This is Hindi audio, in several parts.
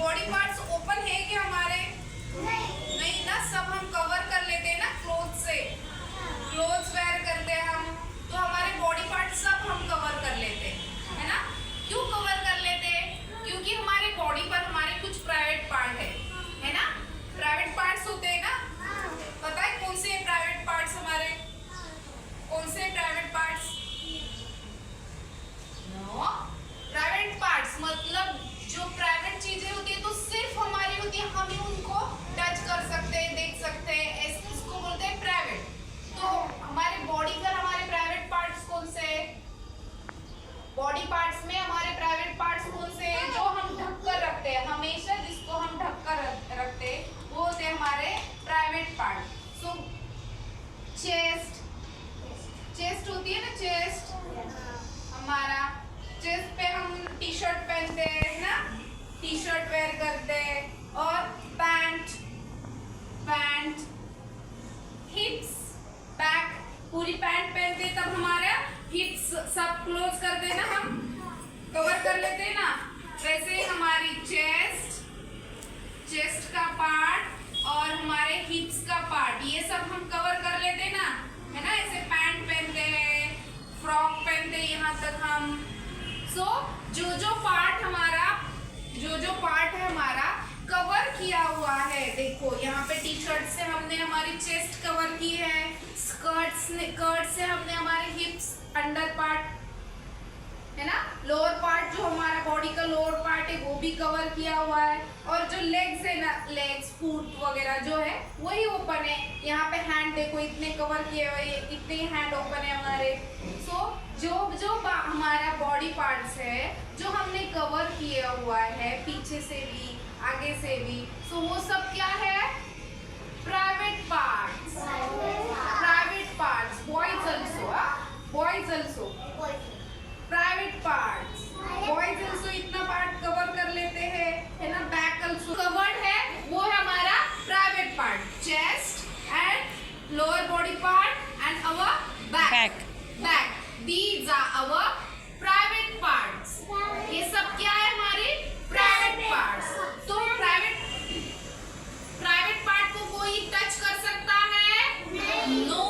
बॉडी पार्ट्स ओपन है क्या हमारे? नहीं ना, सब हम कवर कर लेते हैं ना क्लोथ से। क्लोथ्स वेयर करते हैं हम, तो हमारे बॉडी पार्ट्स सब हम कवर कर लेते हैं, है ना। क्यों कवर कर लेते हैं? क्योंकि हमारे बॉडी पर हमारे कुछ प्राइवेट पार्ट है ना। प्राइवेट पार्ट्स होते हैं ना, पता है कौन से प्राइवेट पार्ट्स हमारे? कौन से private parts? No, private parts मतलब जो प्राइवेट चीजें होती है तो सिर्फ हमारी होती है, हम ही उनको टच कर सकते हैं, देख सकते हैं, इसको बोलते हैं प्राइवेट। तो हमारे बॉडी पर हमारे प्राइवेट पार्ट्स कौन से? बॉडी पार्ट्स में हमारे प्राइवेट पार्ट्स कौन से हैं? जो हम ढक कर रखते हैं हमेशा, जिसको हम ढक कर रखते हैं वो होते हैं हमारे प्राइवेट पार्ट। सो चेस्ट होती है ना, चेस्ट हमारा, चेस्ट पे हम टी शर्ट पहनते हैं ना, टी शर्ट वेयर करते हैं। और पैंट, हिप्स, बैक, पूरी पैंट पहनते हैं तब हमारा हिप्स सब क्लोज कर देना, हम कवर कर लेते हैं ना। वैसे हमारी चेस्ट का पार्ट और हमारे हिप्स का पार्ट ये सब हम कवर कर लेते हैं ना, है ना। ऐसे पैंट पहनते हैं, फ्रॉक पहनते हैं यहाँ तक हम। सो जो पार्ट है हमारा कवर किया हुआ है, देखो यहाँ पे टी शर्ट से हमने हमारी चेस्ट कवर की है, स्कर्ट से हमने हमारे हिप्स, अंडर पार्ट है ना, लोअर पार्ट जो हमारा बॉडी का लोअर पार्ट है वो भी कवर किया हुआ है। और जो लेग्स है ना, लेग्स, फुट वगैरह जो है वही ओपन है। यहाँ पे हैंड देखो इतने कवर किए हुए, इतने हैंड ओपन है हमारे। सो जो हमारा बॉडी पार्ट्स है जो हमने कवर किया हुआ है पीछे से भी आगे से भी, सो वो सब क्या है? Private parts. Boys also private parts. Boys also इतना पार्ट कवर कर लेते हैं, है ना। बैक ऑल्सो कवर्ड है, वो है हमारा private part. Chest and lower body part and our back. These are our private parts. ये सब क्या है? हमारे प्राइवेट पार्ट्स। तो प्राइवेट पार्ट को कोई टच कर सकता है? नो,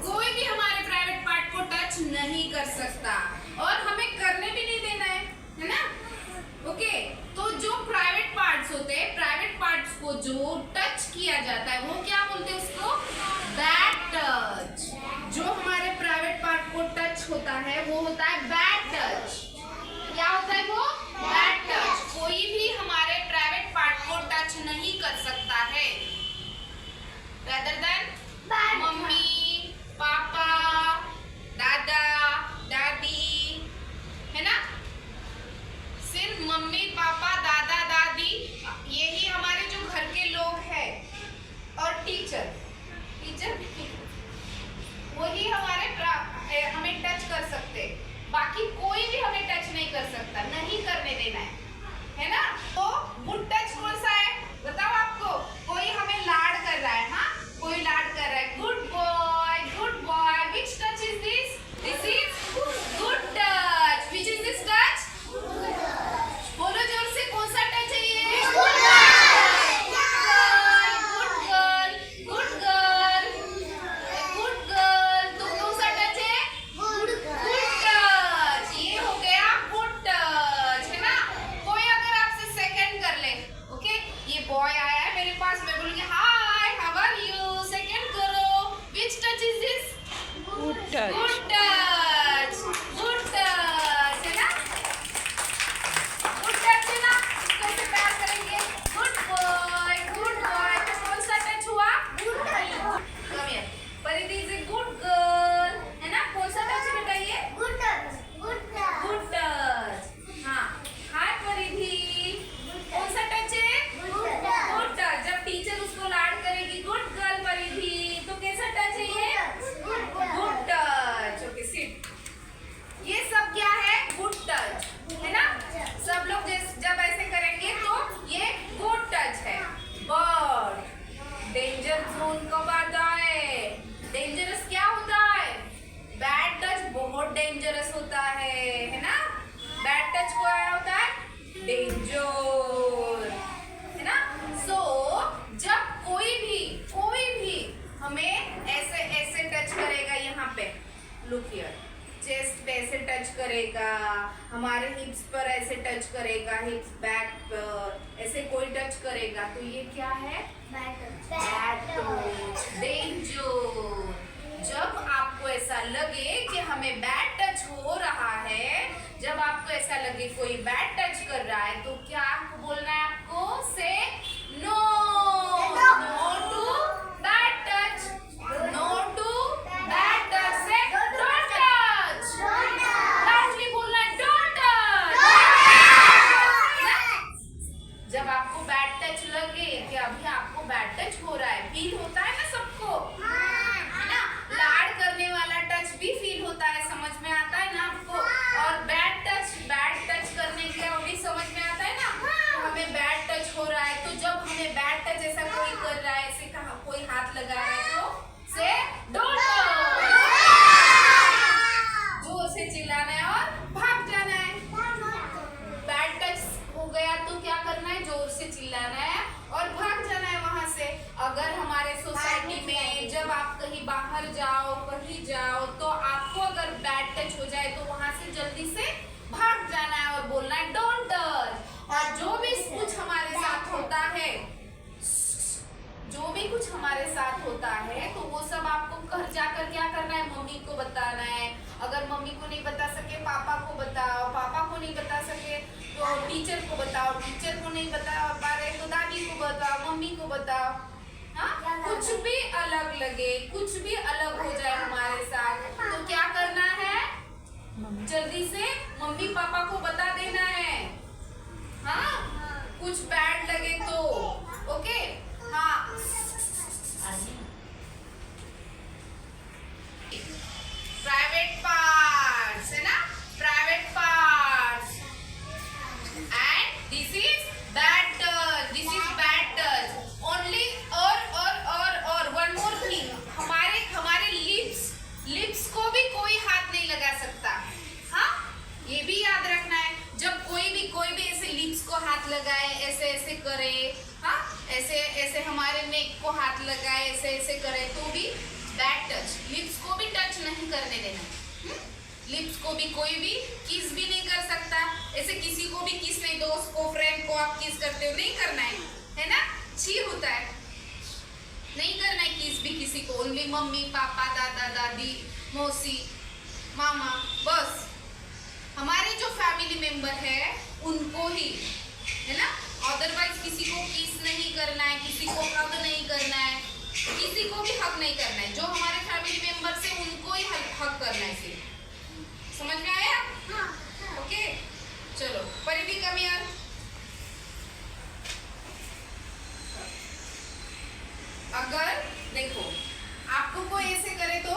कोई भी हमारे प्राइवेट पार्ट को टच नहीं कर सकता और हमें करने भी नहीं देना है ना। ओके, तो जो प्राइवेट पार्ट्स होते हैं, प्राइवेट पार्ट्स को जो टच किया जाता है वो क्या बोलते हैं? उसको बैड टच। जो हमारे प्राइवेट पार्ट को टच होता है वो होता है बैड टच। क्या होता है वो? Bad touch. कोई भी हमारे प्राइवेट पार्ट को टच नहीं कर सकता है rather than मम्मी, पापा, दादा, दादी, है ना। सिर्फ मम्मी, पापा, दादा, दादी, यही हमारे जो घर के लोग हैं। और करेगा, हमारे हिप्स पर ऐसे टच करेगा, हिप्स बैक पर ऐसे कोई टच करेगा तो ये क्या है? Bad touch, danger. जब आपको ऐसा लगे कि हमें बैड टच हो रहा है, जब आपको ऐसा लगे कोई बैड टच कर रहा है तो क्या आपको बोलना है? आपको say no, no to bad touch, no to bad touch, say don't touch, loudly बोलना है डोंट टच। जब आपको बैड टच लगे कि अभी आपको बैड टच हो रहा है, फील होता है ना सबको, है ना? लाड़ करने वाला टच भी फील होता है, समझ में आता है ना आपको? और बैड टच करने का भी समझ में आता है ना? तो हमें बैड टच हो रहा है, तो जब हमें बैड टच ऐसा कोई कर रहा है, ऐसे कहा कोई हाथ लगा रहा है तो से डोंट टच, जोर से चिल्लाना है और भाग जाना है। बैड टच हो गया तो क्या करना है? जोर से चिल्लाना है और भाग जाना है वहां से। अगर हमारे सोसाइटी में जब आप कहीं बाहर जाओ, कहीं जाओ, तो आपको अगर बैड टच हो जाए तो वहां से जल्दी से भाग जाना है और बोलना है डोंट टच। और जो भी कुछ हमारे साथ होता है, जो भी कुछ हमारे साथ होता है, तो वो सब आपको घर जाकर क्या करना है? मम्मी को बताना है। अगर मम्मी को नहीं बता सके, पापा को बताओ, पापा को नहीं बता सके तो टीचर को बताओ, टीचर को नहीं बता पा रहे तो दादी को बताओ, मम्मी को बताओ। हाँ, कुछ भी अलग लगे, कुछ भी अलग हो जाए हमारे साथ, तो क्या करना है? जल्दी से मम्मी पापा को बता देना है। हाँ, कुछ बैड लगे तो, ओके? हाँ, प्राइवेट पार्ट्स है ना, private parts, and this is bad touch, this is bad touch only. और वन मोर थिंग, हमारे लिप्स को भी कोई हाथ नहीं लगा सकता। हाँ, ये भी याद रखना है। जब कोई भी ऐसे लिप्स को हाथ लगाए, ऐसे करे, हाँ, ऐसे हमारे नेक को हाथ लगाए, ऐसे करे तो भी बैड टच। लिप्स को भी टच नहीं करने देना। लिप्स को भी कोई भी किस भी नहीं कर सकता। ऐसे किसी को भी किस नहीं, दोस्त को, फ्रेंड को आप किस करते हो, नहीं करना है ना? छी होता है, नहीं करना है किस भी किसी को। ओनली मम्मी पापा, दादा दादी, मौसी, मामा, बस हमारे जो फैमिली मेंबर है उनको ही, है ना? अदरवाइज किसी को किस नहीं करना है, किसी को हग नहीं करना है, किसी को भी हक नहीं करना है। जो हमारे फैमिली मेंबर से उनको ही हक करना है। सिर्फ समझ में आया? ओके, चलो परिधि कम हियर। अगर देखो आपको कोई ऐसे करे तो,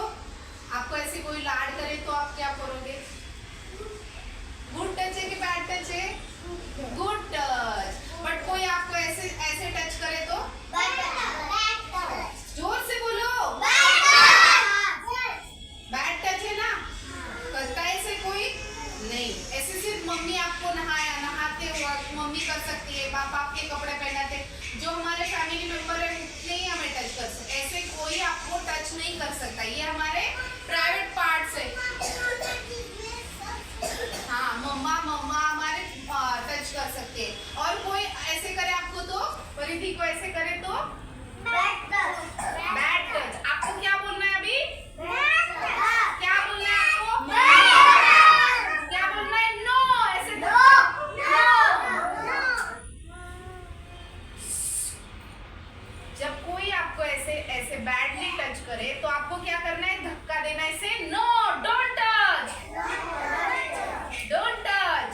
आपको ऐसे कोई लाड करे तो आप क्या करोगे? गुड टच है कि बैड टच है? Good touch. बट कोई आपको ऐसे टच करे तो? जोर से बोलो। बैड टच है ना? करता है ऐसे कोई? नहीं। ऐसे सिर्फ मम्मी आपको नहाते वक्त मम्मी कर सकती है, पापा आपके कपड़े पहनाते, जो हमारे फैमिली मेंबर है उतने ही हमें टच कर सकते। ऐसे कोई आपको टच नहीं कर सकता। ये हमारे प्राइवेट पार्ट्स है। हाँ, मम्मा हमारे टच कर सकते हैं। और कोई ऐसे करे आपको तो, परिधि को ऐसे करे तो बैड टच। आपको क्या बोलना है अभी? क्या बोलना है आपको? क्या बोलना है? नो, ऐसे जब कोई आपको ऐसे बैडली टच करे तो आपको क्या करना है? धक्का देना है, ऐसे no, don't touch, don't touch.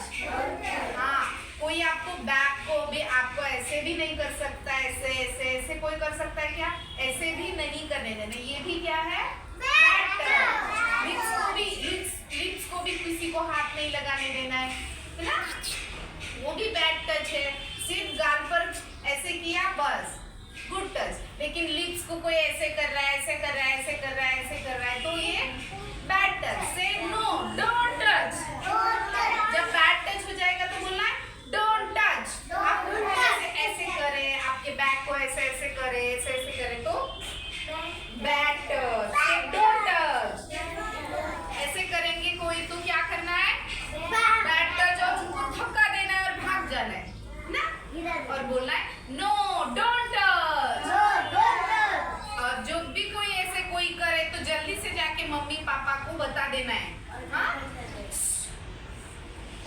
हाँ, कोई आपको बैक को भी आपको ऐसे भी नहीं कर सकता, ऐसे कोई कर सकता है क्या? ऐसे भी नहीं करने देना। ये भी क्या है? Bad touch. लिप्स को भी किसी को हाथ नहीं लगाने देना है ना? वो भी बैड टच है। सिर्फ गाल पर ऐसे किया बस, गुड टच। लेकिन लिप्स को कोई ऐसे कर रहा है, ऐसे कर रहा है, ऐसे कर रहा है, ऐसे कर रहा है, तो ये बैड टच। से नो, डोंट टच। जब बैड टच हो जाएगा तो बोलना है डोंट टच। आप ऐसे करे, आपके बैक को ऐसे करे, ऐसे करे तो बैड टच। Don't touch. ऐसे करेंगे कोई तो क्या करना है? और बोलना है नो डोंट टच। और जो भी कोई ऐसे कोई करे तो जल्दी से जाके मम्मी पापा को बता देना है। हाँ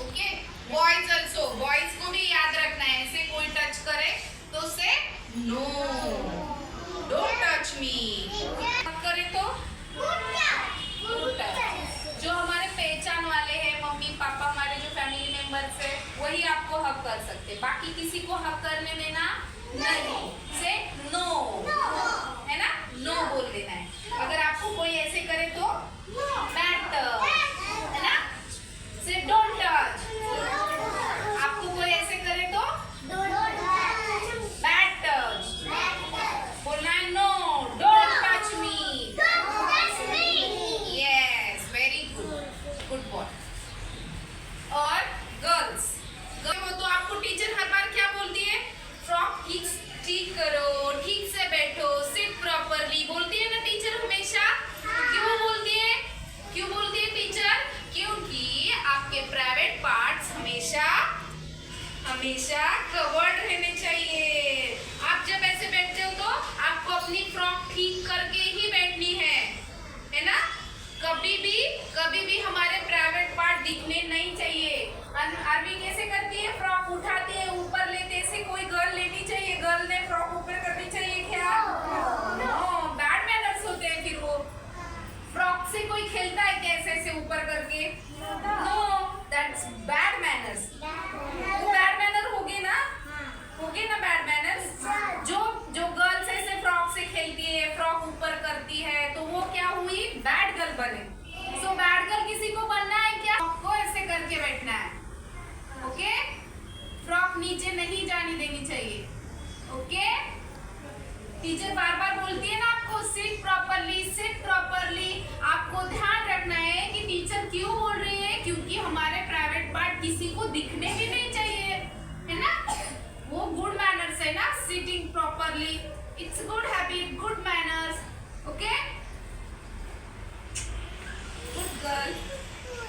ओके। बॉयज ऑल्सो, बॉयज को भी याद रखना है, ऐसे कोई टच करे तो से नो डोंट टच मी, करे तो जो हमारे पहचान वाले हैं मम्मी पापा, हमारे जो फैमिली मेंबर्स है वही आपको हक कर सकते, बाकी किसी को हक करने देना नहीं। से नो है ना, नो बोल देना है। अगर आपको कोई ऐसे करे तो बैट है ना, से डोंट टच। आपको कोई ऐसे करे तो बैट टच, बोलना है no don't touch me. Good boy. और गर्ल्स तो आपको टीचर हर बार क्या बोलती है, फ्रॉक ठीक करो, ठीक से बैठो, सिट प्रॉपरली बोलती है ना टीचर हमेशा। क्यों बोलती है, क्यों बोलती है टीचर? क्योंकि आपके प्राइवेट पार्ट्स हमेशा हमेशा कवर्ड रहने चाहिए। आप जब ऐसे बैठते हो तो आपको अपनी फ्रॉक ठीक करके ही बैठनी है ना। कभी भी हमारे प्राइवेट पार्ट दिखने नहीं चाहिए। अरबी कैसे करती है, फ्रॉक उठाती है ऊपर लेते, ऐसे कोई गर्ल लेनी चाहिए, गर्ल ने फ्रॉक ऊपर करनी चाहिए क्या? नो, बैड मैनर्स होते हैं फिर वो। फ्रॉक से कोई खेलता है कैसे ऐसे ऊपर करके? No, that's bad manners. Bad manner होगे ना बैड मैनर्स। जो गर्ल्स ऐसे फ्रॉक से खेलती है, फ्रॉक ऊपर करती है, तो वो क्या हुई, बैड गर्ल बने। सो बैड गर्ल किसी को बनना है क्या? आपको ऐसे करके बैठना है, ओके? फ्रॉक नीचे नहीं जाने देनी चाहिए, ओके? टीचर बार बार बोलती है ना आपको सिट प्रॉपरली, सिट प्रॉपरली। आपको ध्यान रखना है कि टीचर क्यों बोल रही है, क्योंकि हमारे प्राइवेट पार्ट किसी को दिखने भी नहीं चाहिए, है ना। वो गुड मैनर्स है ना, sitting properly, it's good habit, good manners, okay? Good girl.